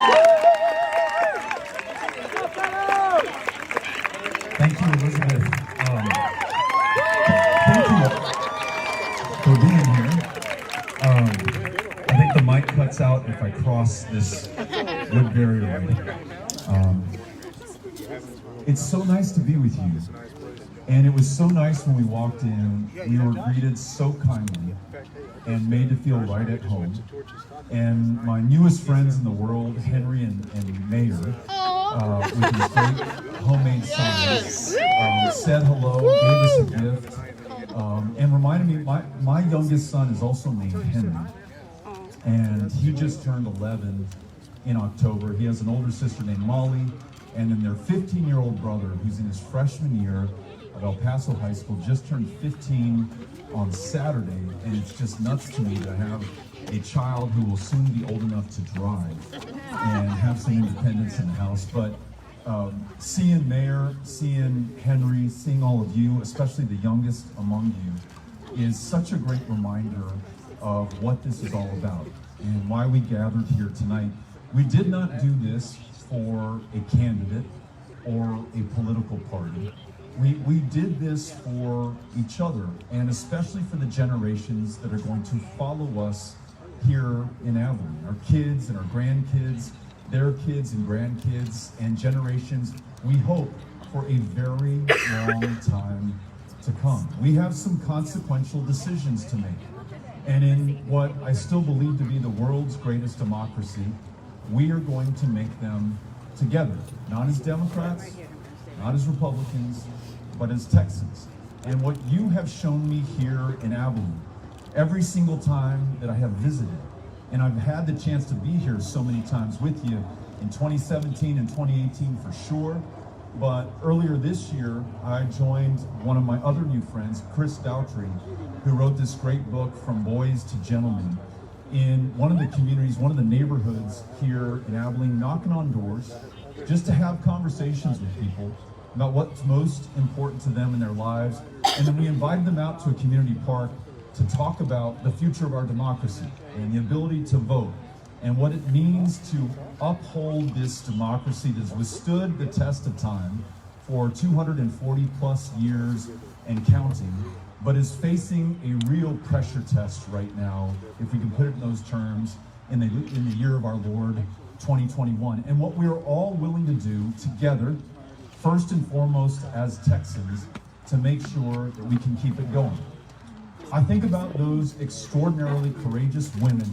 Thank you, Elizabeth. Thank you for being here. I think the mic cuts out if I cross this wood barrier right here. It's so nice to be with you. And it was so nice when we walked in. We were greeted so kindly and made to feel right at home. And my newest friends in the world, Henry and Mayor, with these great homemade signs, said hello, gave us a gift, and reminded me, my youngest son is also named Henry, and he just turned 11 in October. He has an older sister named Molly, and then their 15-year-old brother, who's in his freshman year of El Paso High School, just turned 15 on Saturday, and it's just nuts to me to have a child who will soon be old enough to drive and have some independence in the house. But seeing Mayor, seeing Henry, seeing all of you, especially the youngest among you, is such a great reminder of what this is all about and why we gathered here tonight. We did not do this for a candidate or a political party. We did this for each other, and especially for the generations that are going to follow us here in Abilene, our kids and our grandkids, their kids and grandkids, and generations, we hope, for a very long time to come. We have some consequential decisions to make. And in what I still believe to be the world's greatest democracy, we are going to make them together, not as Democrats, not as Republicans, but as Texans. And what you have shown me here in Abilene, every single time that I have visited, and I've had the chance to be here so many times with you in 2017 and 2018 for sure, but earlier this year, I joined one of my other new friends, Chris Daughtry, who wrote this great book, From Boys to Gentlemen, in one of the communities, one of the neighborhoods here in Abilene, knocking on doors, just to have conversations with people about what's most important to them in their lives. And then we invited them out to a community park to talk about the future of our democracy and the ability to vote and what it means to uphold this democracy that's withstood the test of time for 240 plus years and counting, but is facing a real pressure test right now, if we can put it in those terms, in the year of our Lord, 2021. And what we are all willing to do together, first and foremost as Texans, to make sure that we can keep it going. I think about those extraordinarily courageous women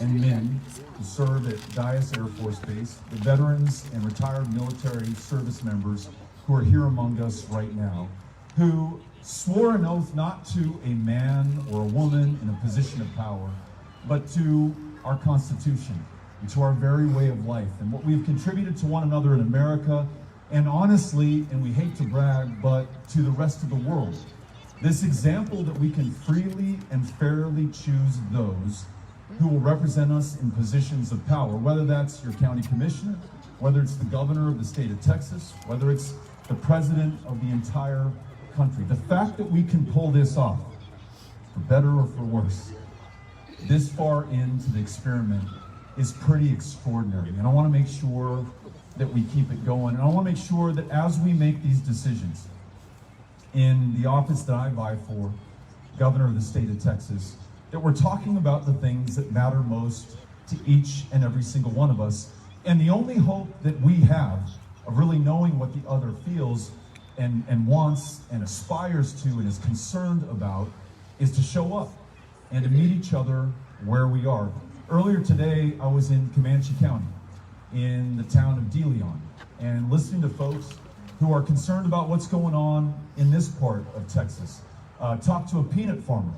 and men who serve at Dyess Air Force Base, the veterans and retired military service members who are here among us right now, who swore an oath not to a man or a woman in a position of power, but to our Constitution and to our very way of life and what we've contributed to one another in America, and honestly, and we hate to brag, but to the rest of the world. This example that we can freely and fairly choose those who will represent us in positions of power, whether that's your county commissioner, whether it's the governor of the state of Texas, whether it's the president of the entire country. The fact that we can pull this off, for better or for worse, this far into the experiment is pretty extraordinary. And I want to make sure that we keep it going. And I want to make sure that as we make these decisions in the office that I vie for, governor of the state of Texas, that we're talking about the things that matter most to each and every single one of us. And the only hope that we have of really knowing what the other feels and wants and aspires to and is concerned about is to show up and to meet each other where we are. Earlier today, I was in Comanche County, in the town of De Leon, and listening to folks who are concerned about what's going on in this part of Texas. Talked to a peanut farmer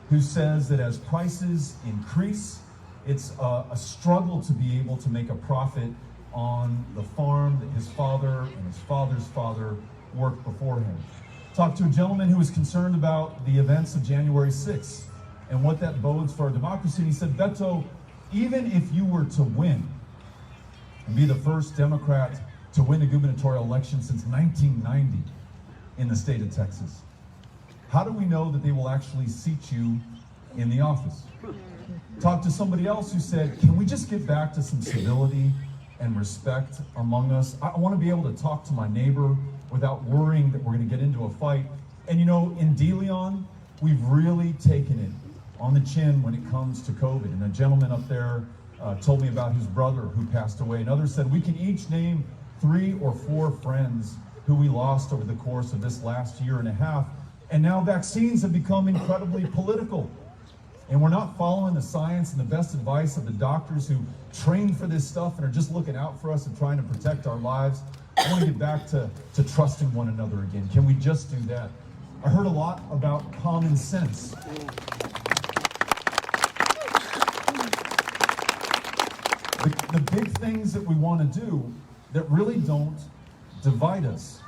who says that as prices increase, it's a struggle to be able to make a profit on the farm that his father and his father's father worked before him. Talked to a gentleman who was concerned about the events of January 6th and what that bodes for our democracy. And he said, Beto, even if you were to win and be the first Democrat to win a gubernatorial election since 1990 in the state of Texas, how do we know that they will actually seat you in the office? talked to somebody else who said, can we just get back to some civility and respect among us? I want to be able to talk to my neighbor without worrying that we're going to get into a fight. And you know, in De Leon, we've really taken it on the chin when it comes to COVID. And a gentleman up there told me about his brother who passed away, and others said we can each name 3 or 4 friends who we lost over the course of this last year and a half. And now vaccines have become incredibly political. And we're not following the science and the best advice of the doctors who train for this stuff and are just looking out for us and trying to protect our lives. I want to get back to trusting one another again. Can we just do that? I heard a lot about common sense. The big things that we want to do that really don't divide us.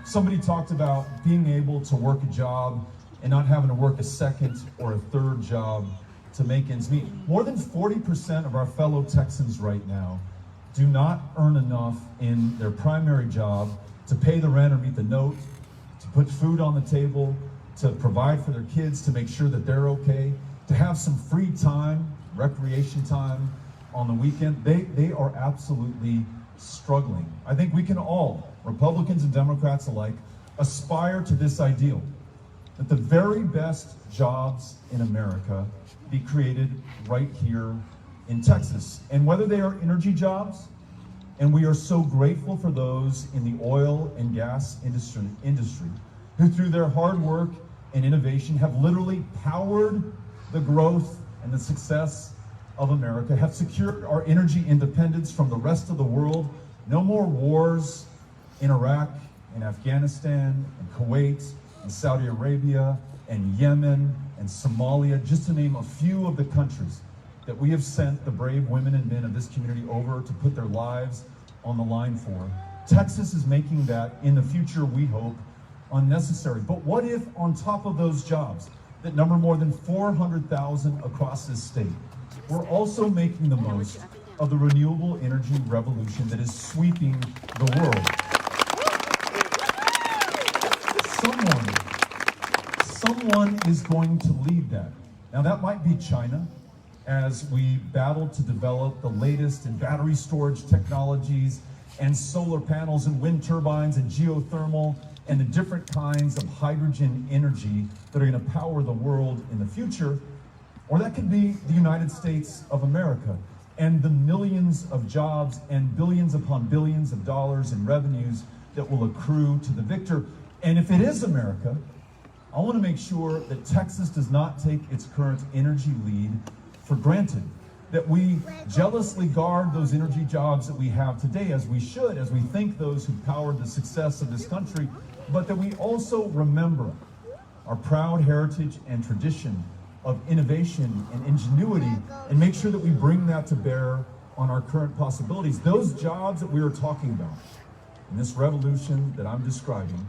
Somebody talked about being able to work a job and not having to work a second or a third job to make ends meet. More than 40% of our fellow Texans right now do not earn enough in their primary job to pay the rent or meet the note, to put food on the table, to provide for their kids, to make sure that they're okay, to have some free time, recreation time on the weekend. They are absolutely struggling. I think we can all, Republicans and Democrats alike, aspire to this ideal, that the very best jobs in America be created right here in Texas. And whether they are energy jobs, and we are so grateful for those in the oil and gas industry who through their hard work and innovation have literally powered the growth and the success of America, have secured our energy independence from the rest of the world. No more wars in Iraq and Afghanistan and Kuwait and Saudi Arabia and Yemen and Somalia, just to name a few of the countries that we have sent the brave women and men of this community over to put their lives on the line for. Texas is making that, in the future, we hope, unnecessary. But what if, on top of those jobs that number more than 400,000 across this state, we're also making the most of the renewable energy revolution that is sweeping the world? Someone is going to lead that. Now that might be China, as we battle to develop the latest in battery storage technologies and solar panels and wind turbines and geothermal and the different kinds of hydrogen energy that are going to power the world in the future. Or that could be the United States of America and the millions of jobs and billions upon billions of dollars in revenues that will accrue to the victor. And if it is America, I want to make sure that Texas does not take its current energy lead for granted, that we jealously guard those energy jobs that we have today, as we should, as we thank those who powered the success of this country, but that we also remember our proud heritage and tradition of innovation and ingenuity, and make sure that we bring that to bear on our current possibilities. Those jobs that we are talking about in this revolution that I'm describing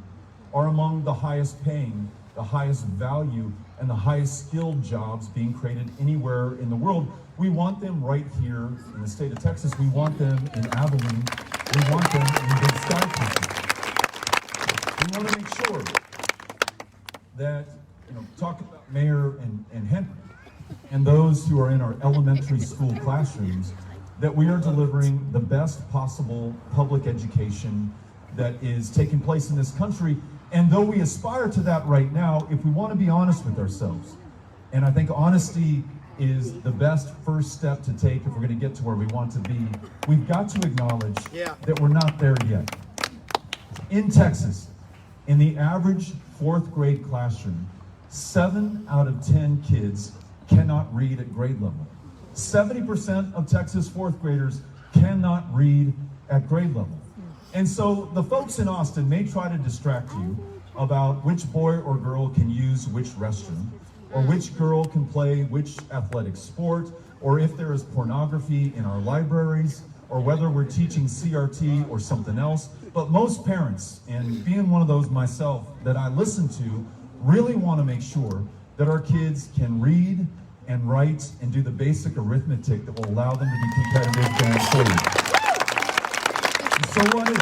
are among the highest paying, the highest value, and the highest skilled jobs being created anywhere in the world. We want them right here in the state of Texas. We want them in Abilene. We want them in Big Sky country. We want to make sure that, talk about Mayor and Henry and those who are in our elementary school classrooms, that we are delivering the best possible public education that is taking place in this country. And though we aspire to that right now, if we want to be honest with ourselves, and I think honesty is the best first step to take if we're going to get to where we want to be, we've got to acknowledge that we're not there yet. In Texas, in the average 4th grade classroom, 7 out of 10 kids cannot read at grade level. 70% of Texas 4th graders cannot read at grade level. And so the folks in Austin may try to distract you about which boy or girl can use which restroom, or which girl can play which athletic sport, or if there is pornography in our libraries, or whether we're teaching CRT or something else. But most parents, and being one of those myself that I listen to, really want to make sure that our kids can read and write and do the basic arithmetic that will allow them to be competitive going forward. And so what if?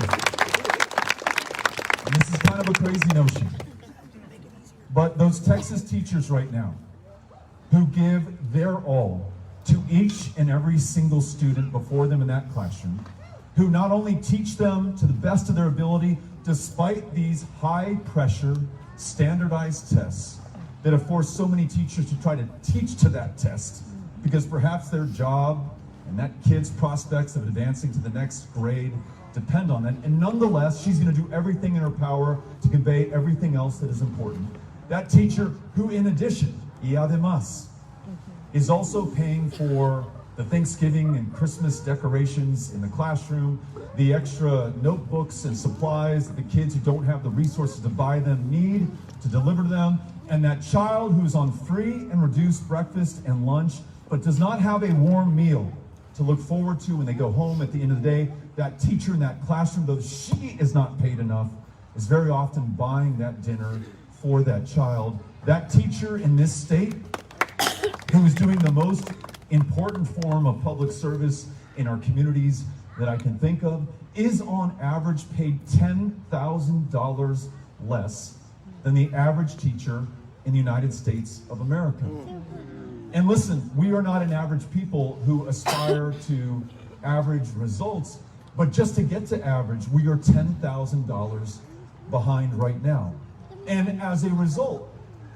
And this is kind of a crazy notion, but those Texas teachers right now who give their all to each and every single student before them in that classroom, who not only teach them to the best of their ability, despite these high-pressure, standardized tests that have forced so many teachers to try to teach to that test, because perhaps their job and that kid's prospects of advancing to the next grade depend on it. And nonetheless, she's going to do everything in her power to convey everything else that is important. That teacher who, in addition, y además, is also paying for the Thanksgiving and Christmas decorations in the classroom, the extra notebooks and supplies that the kids who don't have the resources to buy them need to deliver to them, and that child who's on free and reduced breakfast and lunch, but does not have a warm meal to look forward to when they go home at the end of the day. That teacher in that classroom, though she is not paid enough, is very often buying that dinner for that child. That teacher in this state, who is doing the most important form of public service in our communities that I can think of, is on average paid $10,000 less than the average teacher in the United States of America. And listen, we are not an average people who aspire to average results, but just to get to average, we are $10,000 behind right now. And as a result,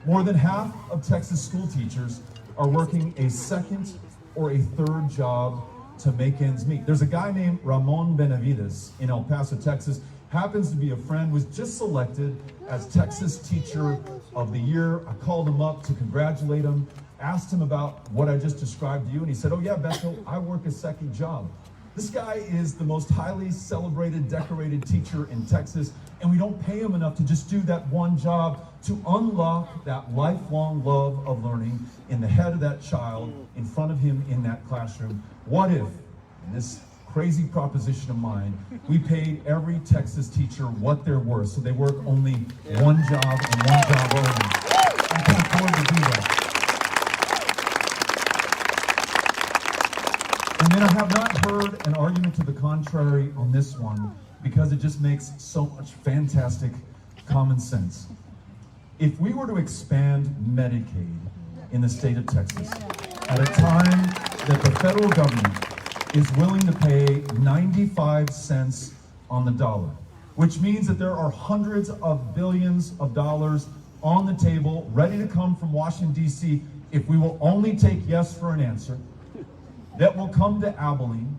more than half of Texas school teachers are working a second or a third job to make ends meet. There's a guy named Ramon Benavides in El Paso, Texas, happens to be a friend, was just selected as Texas Teacher of the Year. I called him up to congratulate him, asked him about what I just described to you, and he said, oh yeah, Beto, I work a second job. This guy is the most highly celebrated, decorated teacher in Texas, and we don't pay him enough to just do that one job to unlock that lifelong love of learning in the head of that child, in front of him in that classroom. What if, in this crazy proposition of mine, we paid every Texas teacher what they're worth, so they work only one job and one job only? I can afford to do that. And then I have not heard an argument to the contrary on this one, because it just makes so much fantastic common sense. If we were to expand Medicaid in the state of Texas at a time that the federal government is willing to pay 95 cents on the dollar, which means that there are hundreds of billions of dollars on the table ready to come from Washington, D.C., if we will only take yes for an answer, that will come to Abilene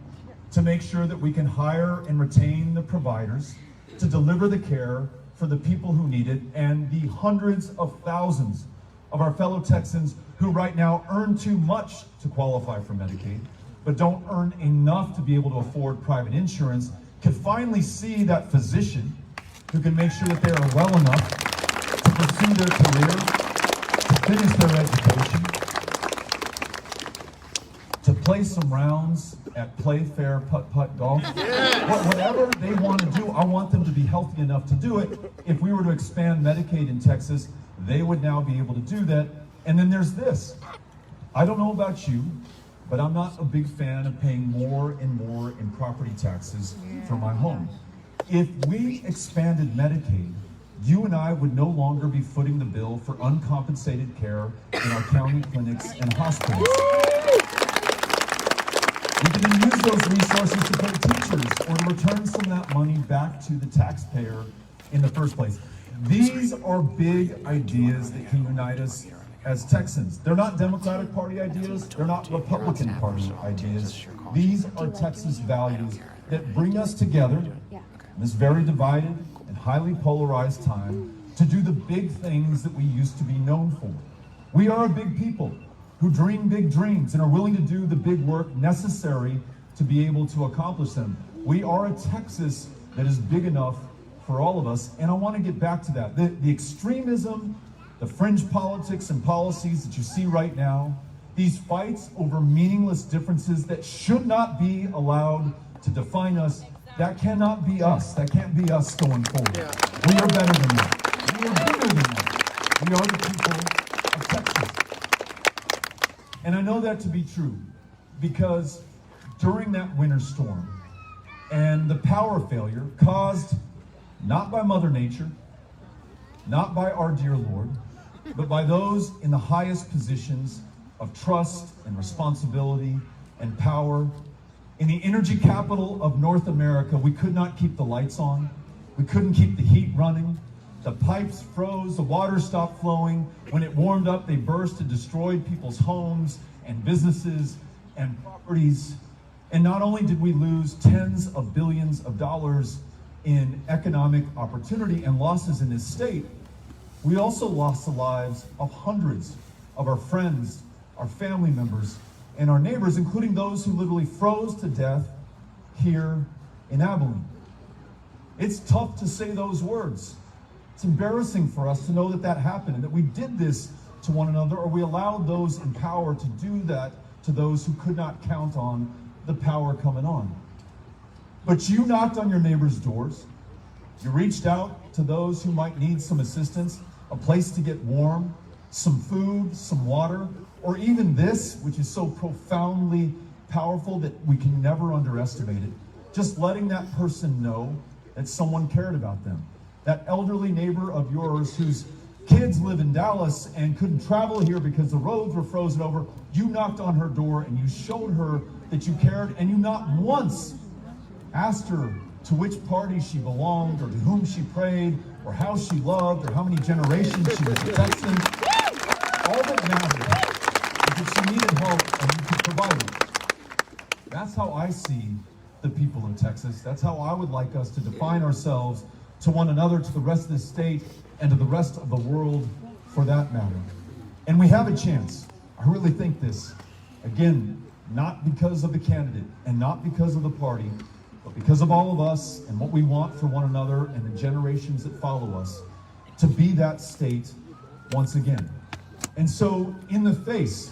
to make sure that we can hire and retain the providers to deliver the care for the people who need it, and the hundreds of thousands of our fellow Texans who right now earn too much to qualify for Medicaid, but don't earn enough to be able to afford private insurance, can finally see that physician who can make sure that they are well enough to pursue their career, to finish their education, to play some rounds at Playfair putt-putt golf. Whatever they want to do, I want them to be healthy enough to do it. If we were to expand Medicaid in Texas, they would now be able to do that. And then there's this. I don't know about you, but I'm not a big fan of paying more and more in property taxes for my home. If we expanded Medicaid, you and I would no longer be footing the bill for uncompensated care in our county clinics and hospitals. We can then use those resources to pay teachers or to return some of that money back to the taxpayer in the first place. These are big ideas that can unite us as Texans. They're not Democratic Party ideas. They're not Republican Party ideas. These are Texas values that bring us together in this very divided and highly polarized time to do the big things that we used to be known for. We are a big people who dream big dreams and are willing to do the big work necessary to be able to accomplish them. We are a Texas that is big enough for all of us, and I want to get back to that. The extremism, the fringe politics and policies that you see right now, these fights over meaningless differences that should not be allowed to define us, that cannot be us. That can't be us going forward. We are better than that. We are bigger than that. We are the people of Texas. And I know that to be true because during that winter storm and the power failure caused not by Mother Nature, not by our dear Lord, but by those in the highest positions of trust and responsibility and power. In the energy capital of North America, we could not keep the lights on. We couldn't keep the heat running. The pipes froze, the water stopped flowing. When it warmed up, they burst and destroyed people's homes and businesses and properties. And not only did we lose tens of billions of dollars in economic opportunity and losses in this state, we also lost the lives of hundreds of our friends, our family members, and our neighbors, including those who literally froze to death here in Abilene. It's tough to say those words. It's embarrassing for us to know that that happened and that we did this to one another, or we allowed those in power to do that to those who could not count on the power coming on. But you knocked on your neighbors' doors. You reached out to those who might need some assistance, a place to get warm, some food, some water, or even this, which is so profoundly powerful that we can never underestimate it, just letting that person know that someone cared about them. That elderly neighbor of yours whose kids live in Dallas and couldn't travel here because the roads were frozen over, you knocked on her door and you showed her that you cared, and you not once asked her to which party she belonged, or to whom she prayed, or how she loved, or how many generations she was a Texan. All that mattered is that she needed help and you could provide it. That's how I see the people of Texas. That's how I would like us to define ourselves to one another, to the rest of the state, and to the rest of the world for that matter. And we have a chance. I really think this. Again, not because of the candidate and not because of the party, but because of all of us and what we want for one another and the generations that follow us, to be that state once again. And so, in the face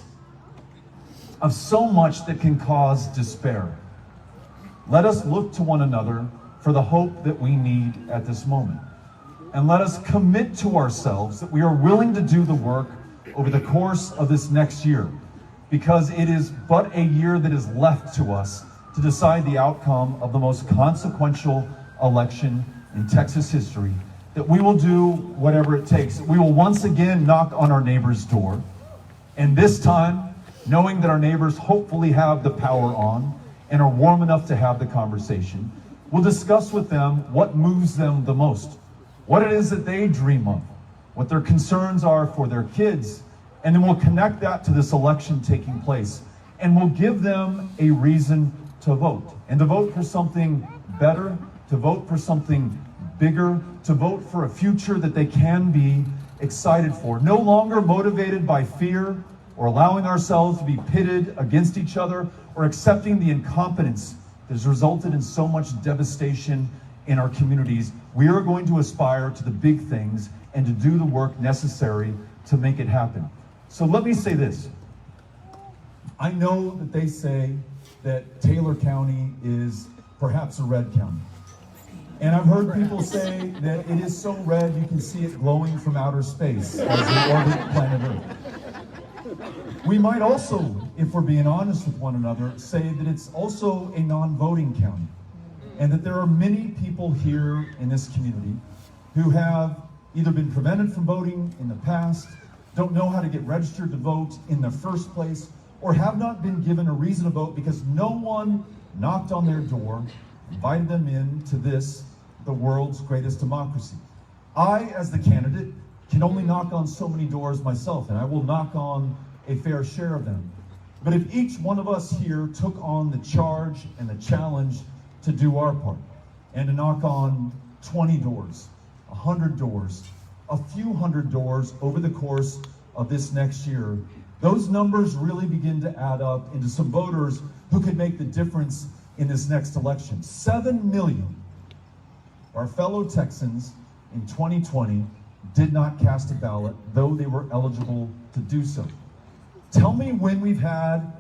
of so much that can cause despair, let us look to one another for the hope that we need at this moment. And let us commit to ourselves that we are willing to do the work over the course of this next year, because it is but a year that is left to us to decide the outcome of the most consequential election in Texas history, that we will do whatever it takes. We will once again knock on our neighbor's door, and this time, knowing that our neighbors hopefully have the power on and are warm enough to have the conversation, we'll discuss with them what moves them the most, what it is that they dream of, what their concerns are for their kids, and then we'll connect that to this election taking place, and we'll give them a reason to vote, and to vote for something better, to vote for something bigger, to vote for a future that they can be excited for, no longer motivated by fear or allowing ourselves to be pitted against each other or accepting the incompetence that has resulted in so much devastation in our communities. We are going to aspire to the big things and to do the work necessary to make it happen. So let me say this. I know that they say that Taylor County is perhaps a red county. And I've heard people say that it is so red you can see it glowing from outer space as we orbit planet Earth. We might also, if we're being honest with one another, say that it's also a non-voting county, and that there are many people here in this community who have either been prevented from voting in the past, don't know how to get registered to vote in the first place, or have not been given a reason to vote because no one knocked on their door, invited them in to this, the world's greatest democracy. I, as the candidate, can only knock on so many doors myself, and I will knock on a fair share of them. But if each one of us here took on the charge and the challenge to do our part, and to knock on 20 doors, 100 doors, a few hundred doors over the course of this next year, those numbers really begin to add up into some voters who could make the difference in this next election. 7 million of our fellow Texans in 2020 did not cast a ballot, though they were eligible to do so. Tell me when we've had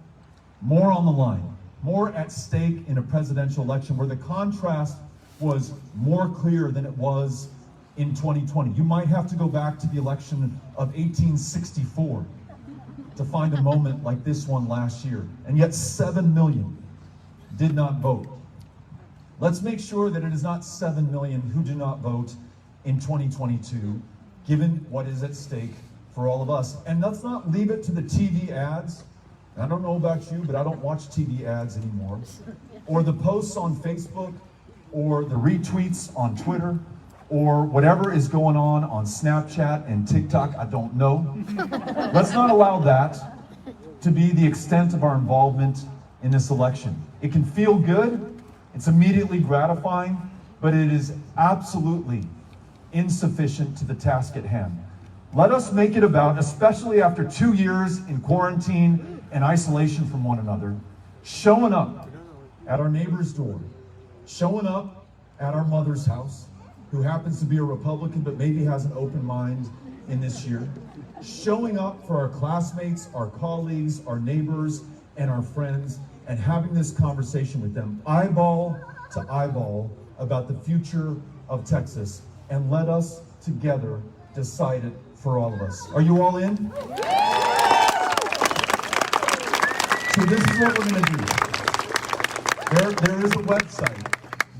more on the line, more at stake in a presidential election where the contrast was more clear than it was in 2020. You might have to go back to the election of 1864 to find a moment like this one last year, and yet 7 million did not vote. Let's make sure that it is not 7 million who do not vote in 2022, given what is at stake for all of us. And let's not leave it to the TV ads. I don't know about you, but I don't watch TV ads anymore. Or the posts on Facebook, or the retweets on Twitter, or whatever is going on Snapchat and TikTok, I don't know. Let's not allow that to be the extent of our involvement in this election. It can feel good, it's immediately gratifying, but it is absolutely insufficient to the task at hand. Let us make it about, especially after 2 years in quarantine and isolation from one another, showing up at our neighbor's door, showing up at our mother's house, who happens to be a Republican but maybe has an open mind in this year, showing up for our classmates, our colleagues, our neighbors, and our friends, and having this conversation with them, eyeball to eyeball, about the future of Texas, and let us together decide it for all of us. Are you all in? So this is what we're going to do. There is a website,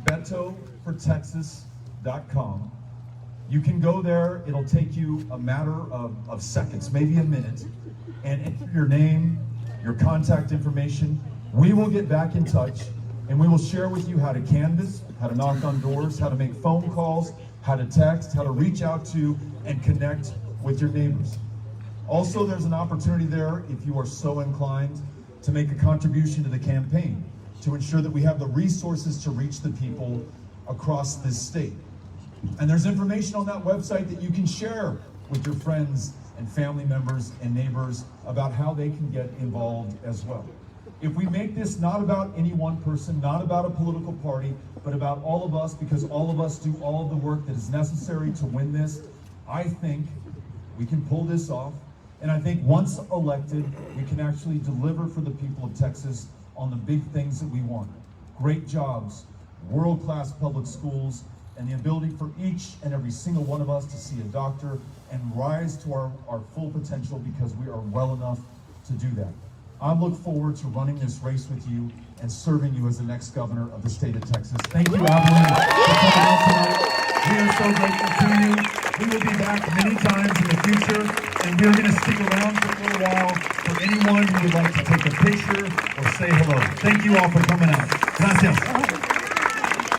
betofortexas.com. You can go there. It'll take you a matter of seconds, maybe a minute, and enter your name, your contact information. We will get back in touch, and we will share with you how to canvass, how to knock on doors, how to make phone calls, how to text, how to reach out to and connect with your neighbors. Also, there's an opportunity there, if you are so inclined, to make a contribution to the campaign, to ensure that we have the resources to reach the people across this state. And there's information on that website that you can share with your friends and family members and neighbors about how they can get involved as well. If we make this not about any one person, not about a political party, but about all of us, because all of us do all of the work that is necessary to win this, I think we can pull this off. And I think once elected, we can actually deliver for the people of Texas on the big things that we want. Great jobs, world-class public schools, and the ability for each and every single one of us to see a doctor and rise to our full potential, because we are well enough to do that. I look forward to running this race with you and serving you as the next governor of the state of Texas. Thank you, Abilene, for coming out tonight. We are so grateful to you. We will be back many times in the future, and we're going to stick around for a little while for anyone who would like to take a picture or say hello. Thank you all for coming out. Gracias.